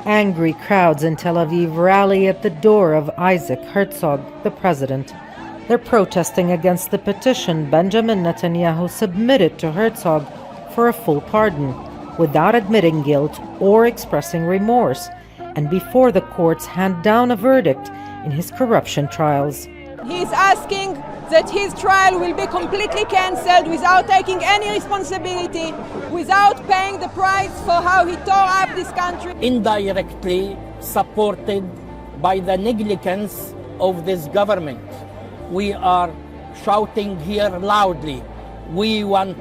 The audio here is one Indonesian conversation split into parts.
Angry crowds in Tel Aviv rally at the door of Isaac Herzog, the president. They're protesting against the petition Benjamin Netanyahu submitted to Herzog for a full pardon, without admitting guilt or expressing remorse, and before the courts hand down a verdict in his corruption trials. He's asking that his trial will be completely cancelled without taking any responsibility, without paying the price for how he tore up this country. Indirectly supported by the negligence of this government. We are shouting here loudly. We want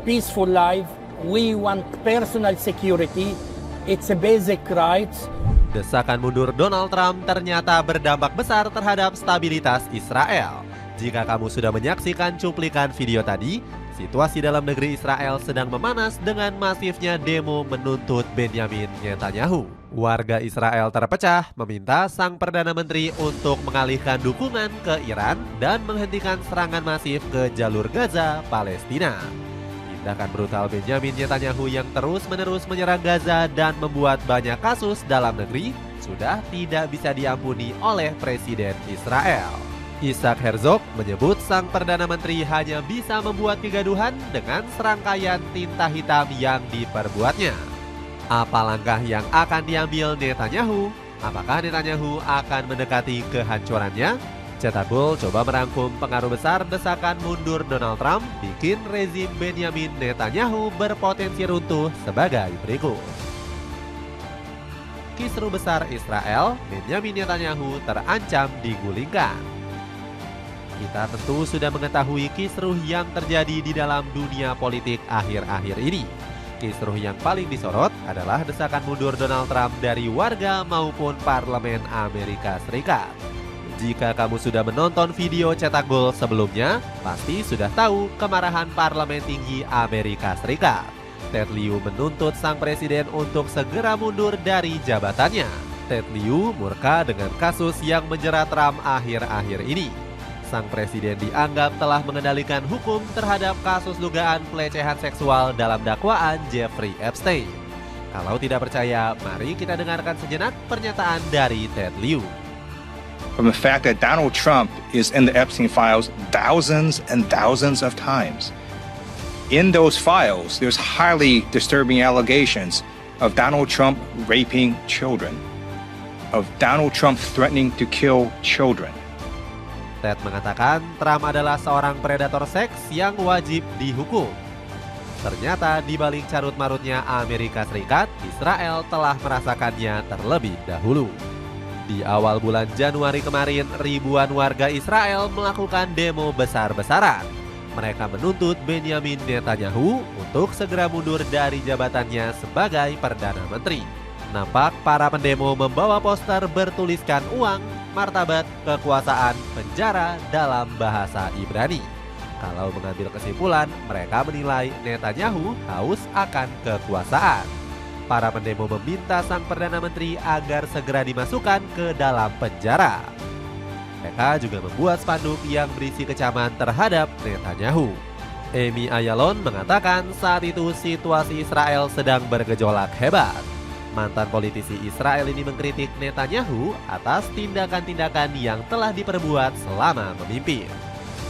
peaceful life. We want personal security. It's a basic right. Desakan mundur Donald Trump ternyata berdampak besar terhadap stabilitas Israel. Jika kamu sudah menyaksikan cuplikan video tadi, situasi dalam negeri Israel sedang memanas dengan masifnya demo menuntut Benjamin Netanyahu. Warga Israel terpecah meminta sang Perdana Menteri untuk mengalihkan dukungan ke Iran dan menghentikan serangan masif ke jalur Gaza, Palestina. Tindakan brutal Benjamin Netanyahu yang terus-menerus menyerang Gaza dan membuat banyak kasus dalam negeri sudah tidak bisa diampuni oleh Presiden Israel. Isaac Herzog menyebut sang Perdana Menteri hanya bisa membuat kegaduhan dengan serangkaian tinta hitam yang diperbuatnya. Apa langkah yang akan diambil Netanyahu? Apakah Netanyahu akan mendekati kehancurannya? Cetak Gol coba merangkum pengaruh besar desakan mundur Donald Trump bikin rezim Benjamin Netanyahu berpotensi runtuh sebagai berikut. Kisruh besar Israel, Benjamin Netanyahu terancam digulingkan. Kita tentu sudah mengetahui kisruh yang terjadi di dalam dunia politik akhir-akhir ini. Kisruh yang paling disorot adalah desakan mundur Donald Trump dari warga maupun parlemen Amerika Serikat. Jika kamu sudah menonton video Cetak Gol sebelumnya, pasti sudah tahu kemarahan Parlemen Tinggi Amerika Serikat. Ted Lieu menuntut sang presiden untuk segera mundur dari jabatannya. Ted Lieu murka dengan kasus yang menjerat Trump akhir-akhir ini. Sang presiden dianggap telah mengendalikan hukum terhadap kasus dugaan pelecehan seksual dalam dakwaan Jeffrey Epstein. Kalau tidak percaya, mari kita dengarkan sejenak pernyataan dari Ted Lieu. From the fact that Donald Trump is in the Epstein files thousands and thousands of times. In those files, there's highly disturbing allegations of Donald Trump raping children, of Donald Trump threatening to kill children. Ted mengatakan Trump adalah seorang predator seks yang wajib dihukum. Ternyata di balik carut-marutnya Amerika Serikat, Israel telah merasakannya terlebih dahulu. Di awal bulan Januari kemarin, ribuan warga Israel melakukan demo besar-besaran. Mereka menuntut Benjamin Netanyahu untuk segera mundur dari jabatannya sebagai Perdana Menteri. Nampak para pendemo membawa poster bertuliskan uang, martabat, kekuasaan, penjara dalam bahasa Ibrani. Kalau mengambil kesimpulan, mereka menilai Netanyahu haus akan kekuasaan. Para pendemo meminta sang Perdana Menteri agar segera dimasukkan ke dalam penjara. Mereka juga membuat spanduk yang berisi kecaman terhadap Netanyahu. Amy Ayalon mengatakan saat itu situasi Israel sedang bergejolak hebat. Mantan politisi Israel ini mengkritik Netanyahu atas tindakan-tindakan yang telah diperbuat selama memimpin.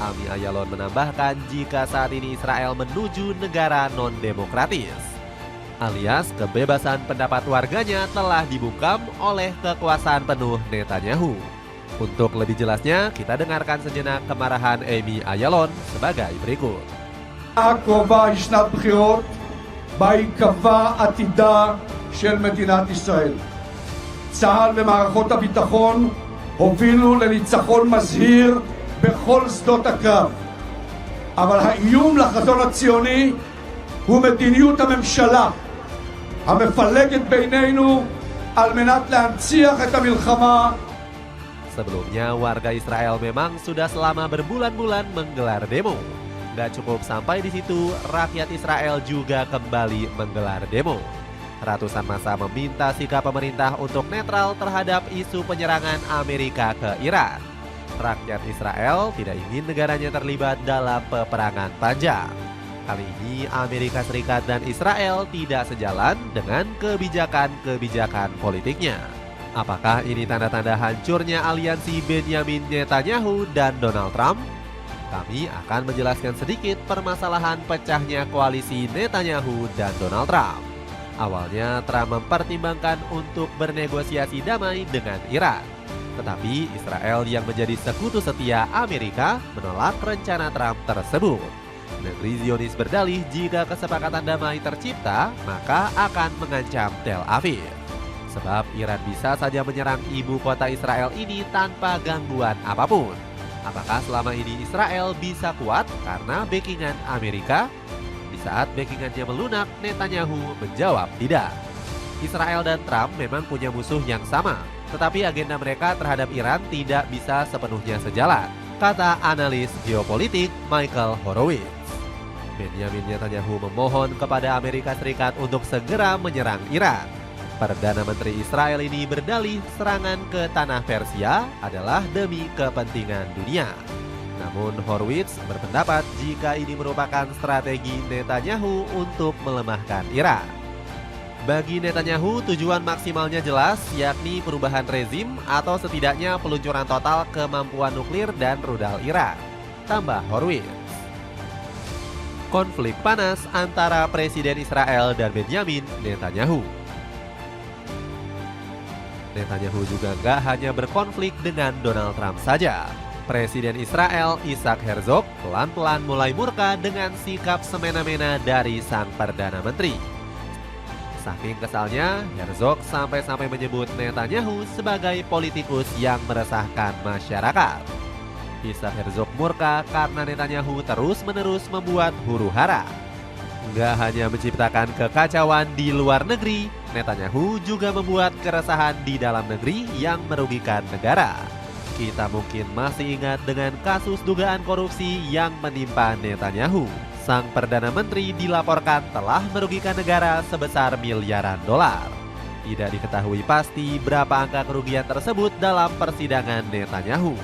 Amy Ayalon menambahkan jika saat ini Israel menuju negara non-demokratis, alias kebebasan pendapat warganya telah dibungkam oleh kekuasaan penuh Netanyahu. Untuk lebih jelasnya, kita dengarkan sejenak kemarahan Amy Ayalon sebagai berikut. הקרובה היא שנת בחירות בה ייקבע עתידה של מדינת ישראל. צה"ל ומערכות הביטחון הובילו לניצחון מזהיר בכל שדות הקרב. אבל האיום לחזון הציוני הוא מדיניות הממשלה המפלגת בינינו על מנת להנציח את המלחמה. Sebelumnya warga Israel memang sudah selama berbulan-bulan menggelar demo. Gak cukup sampai di situ, rakyat Israel juga kembali menggelar demo. Ratusan massa meminta sikap pemerintah untuk netral terhadap isu penyerangan Amerika ke Iran. Rakyat Israel tidak ingin negaranya terlibat dalam peperangan panjang. Kali ini Amerika Serikat dan Israel tidak sejalan dengan kebijakan-kebijakan politiknya. Apakah ini tanda-tanda hancurnya aliansi Benjamin Netanyahu dan Donald Trump? Kami akan menjelaskan sedikit permasalahan pecahnya koalisi Netanyahu dan Donald Trump. Awalnya Trump mempertimbangkan untuk bernegosiasi damai dengan Iran. Tetapi Israel yang menjadi sekutu setia Amerika menolak rencana Trump tersebut. Negeri Zionis berdalih jika kesepakatan damai tercipta, maka akan mengancam Tel Aviv. Sebab Iran bisa saja menyerang ibu kota Israel ini tanpa gangguan apapun. Apakah selama ini Israel bisa kuat karena backingan Amerika? Di saat backingannya melunak, Netanyahu menjawab tidak. Israel dan Trump memang punya musuh yang sama, tetapi agenda mereka terhadap Iran tidak bisa sepenuhnya sejalan, kata analis geopolitik Michael Horowitz. Benjamin Netanyahu memohon kepada Amerika Serikat untuk segera menyerang Iran. Perdana Menteri Israel ini berdalih serangan ke tanah Persia adalah demi kepentingan dunia. Namun Horowitz berpendapat jika ini merupakan strategi Netanyahu untuk melemahkan Iran. Bagi Netanyahu, tujuan maksimalnya jelas, yakni perubahan rezim atau setidaknya peluncuran total kemampuan nuklir dan rudal Iran, tambah Horowitz. Konflik panas antara Presiden Israel dan Benjamin Netanyahu. Netanyahu juga nggak hanya berkonflik dengan Donald Trump saja. Presiden Israel Isaac Herzog pelan-pelan mulai murka dengan sikap semena-mena dari sang Perdana Menteri. Saking kesalnya, Herzog sampai-sampai menyebut Netanyahu sebagai politikus yang meresahkan masyarakat. Isaac Herzog murka karena Netanyahu terus-menerus membuat huru-hara. Nggak hanya menciptakan kekacauan di luar negeri, Netanyahu juga membuat keresahan di dalam negeri yang merugikan negara. Kita mungkin masih ingat dengan kasus dugaan korupsi yang menimpa Netanyahu. Sang Perdana Menteri dilaporkan telah merugikan negara sebesar miliaran dolar. Tidak diketahui pasti berapa angka kerugian tersebut dalam persidangan Netanyahu.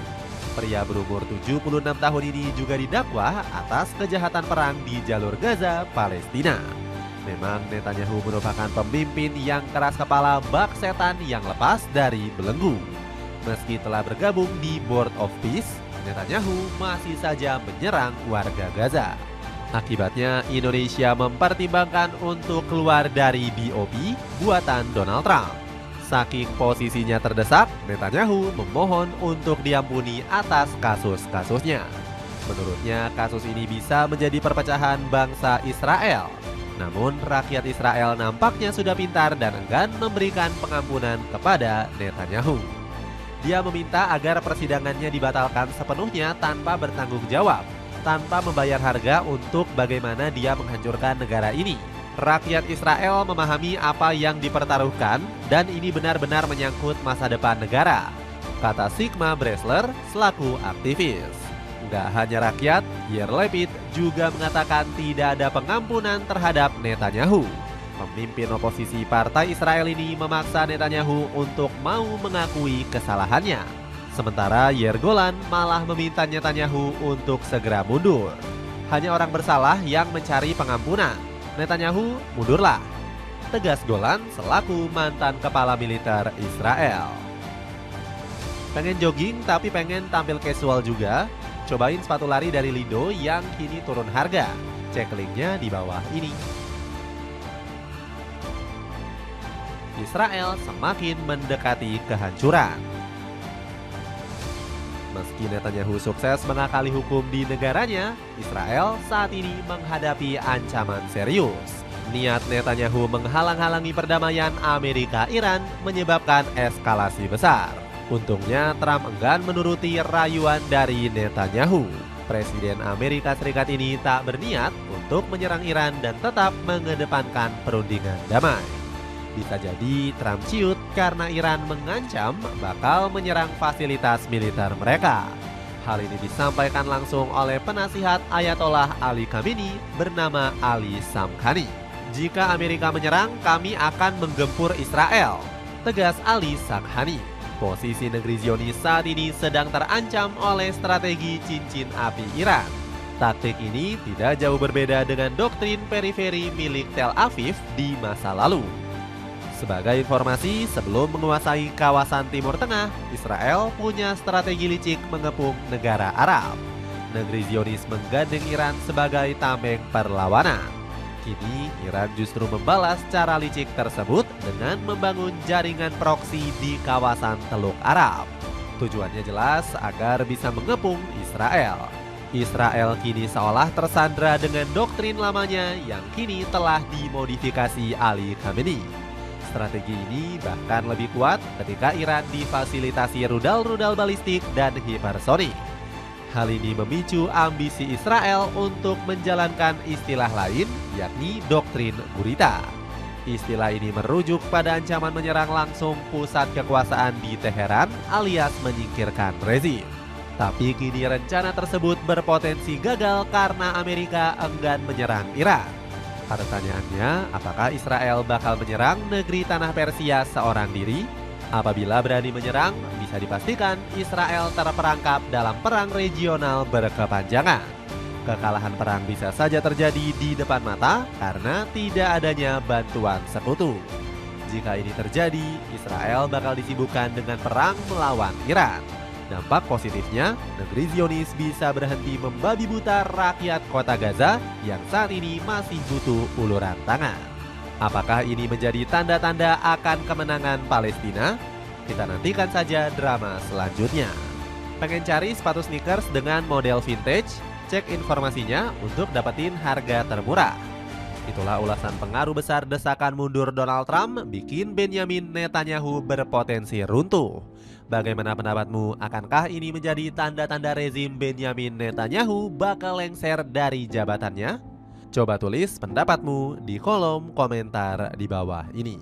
Pria berumur 76 tahun ini juga didakwa atas kejahatan perang di jalur Gaza, Palestina. Memang Netanyahu merupakan pemimpin yang keras kepala bak setan yang lepas dari belenggu. Meski telah bergabung di Board of Peace, Netanyahu masih saja menyerang warga Gaza. Akibatnya Indonesia mempertimbangkan untuk keluar dari BOP buatan Donald Trump. Saking posisinya terdesak, Netanyahu memohon untuk diampuni atas kasus-kasusnya. Menurutnya kasus ini bisa menjadi perpecahan bangsa Israel. Namun rakyat Israel nampaknya sudah pintar dan enggan memberikan pengampunan kepada Netanyahu. Dia meminta agar persidangannya dibatalkan sepenuhnya tanpa bertanggung jawab, tanpa membayar harga untuk bagaimana dia menghancurkan negara ini. Rakyat Israel memahami apa yang dipertaruhkan dan ini benar-benar menyangkut masa depan negara, kata Sigma Bresler selaku aktivis. Nggak hanya rakyat, Yair Lapid juga mengatakan tidak ada pengampunan terhadap Netanyahu. Pemimpin oposisi partai Israel ini memaksa Netanyahu untuk mau mengakui kesalahannya. Sementara Yair Golan malah meminta Netanyahu untuk segera mundur. Hanya orang bersalah yang mencari pengampunan. Netanyahu, mundurlah, tegas Golan selaku mantan kepala militer Israel. Pengen jogging tapi pengen tampil casual juga? Cobain sepatu lari dari Lido yang kini turun harga. Cek linknya di bawah ini. Israel semakin mendekati kehancuran. Meski Netanyahu sukses mengakali hukum di negaranya, Israel saat ini menghadapi ancaman serius. Niat Netanyahu menghalang-halangi perdamaian Amerika-Iran menyebabkan eskalasi besar. Untungnya Trump enggan menuruti rayuan dari Netanyahu. Presiden Amerika Serikat ini tak berniat untuk menyerang Iran dan tetap mengedepankan perundingan damai. Bisa jadi Trump ciut karena Iran mengancam bakal menyerang fasilitas militer mereka. Hal ini disampaikan langsung oleh penasihat Ayatollah Ali Khamenei bernama Ali Samkhani. Jika Amerika menyerang, kami akan menggempur Israel, tegas Ali Samkhani. Posisi negeri Zionis saat ini sedang terancam oleh strategi cincin api Iran. Taktik ini tidak jauh berbeda dengan doktrin periferi milik Tel Aviv di masa lalu. Sebagai informasi, sebelum menguasai kawasan Timur Tengah, Israel punya strategi licik mengepung negara Arab. Negeri Zionis menggandeng Iran sebagai tameng perlawanan. Kini, Iran justru membalas cara licik tersebut dengan membangun jaringan proksi di kawasan Teluk Arab. Tujuannya jelas agar bisa mengepung Israel. Israel kini seolah tersandra dengan doktrin lamanya yang kini telah dimodifikasi Ali Khamenei. Strategi ini bahkan lebih kuat ketika Iran difasilitasi rudal-rudal balistik dan hipersonik. Hal ini memicu ambisi Israel untuk menjalankan istilah lain, yakni doktrin gurita. Istilah ini merujuk pada ancaman menyerang langsung pusat kekuasaan di Teheran alias menyingkirkan rezim. Tapi kini rencana tersebut berpotensi gagal karena Amerika enggan menyerang Iran. Pertanyaannya, apakah Israel bakal menyerang negeri tanah Persia seorang diri? Apabila berani menyerang, bisa dipastikan Israel terperangkap dalam perang regional berkepanjangan. Kekalahan perang bisa saja terjadi di depan mata karena tidak adanya bantuan sekutu. Jika ini terjadi, Israel bakal disibukkan dengan perang melawan Iran. Dampak positifnya, negeri Zionis bisa berhenti membabi buta rakyat kota Gaza yang saat ini masih butuh uluran tangan. Apakah ini menjadi tanda-tanda akan kemenangan Palestina? Kita nantikan saja drama selanjutnya. Pengen cari sepatu sneakers dengan model vintage? Cek informasinya untuk dapetin harga termurah. Itulah ulasan pengaruh besar desakan mundur Donald Trump bikin Benjamin Netanyahu berpotensi runtuh. Bagaimana pendapatmu? Akankah ini menjadi tanda-tanda rezim Benjamin Netanyahu bakal lengser dari jabatannya? Coba tulis pendapatmu di kolom komentar di bawah ini.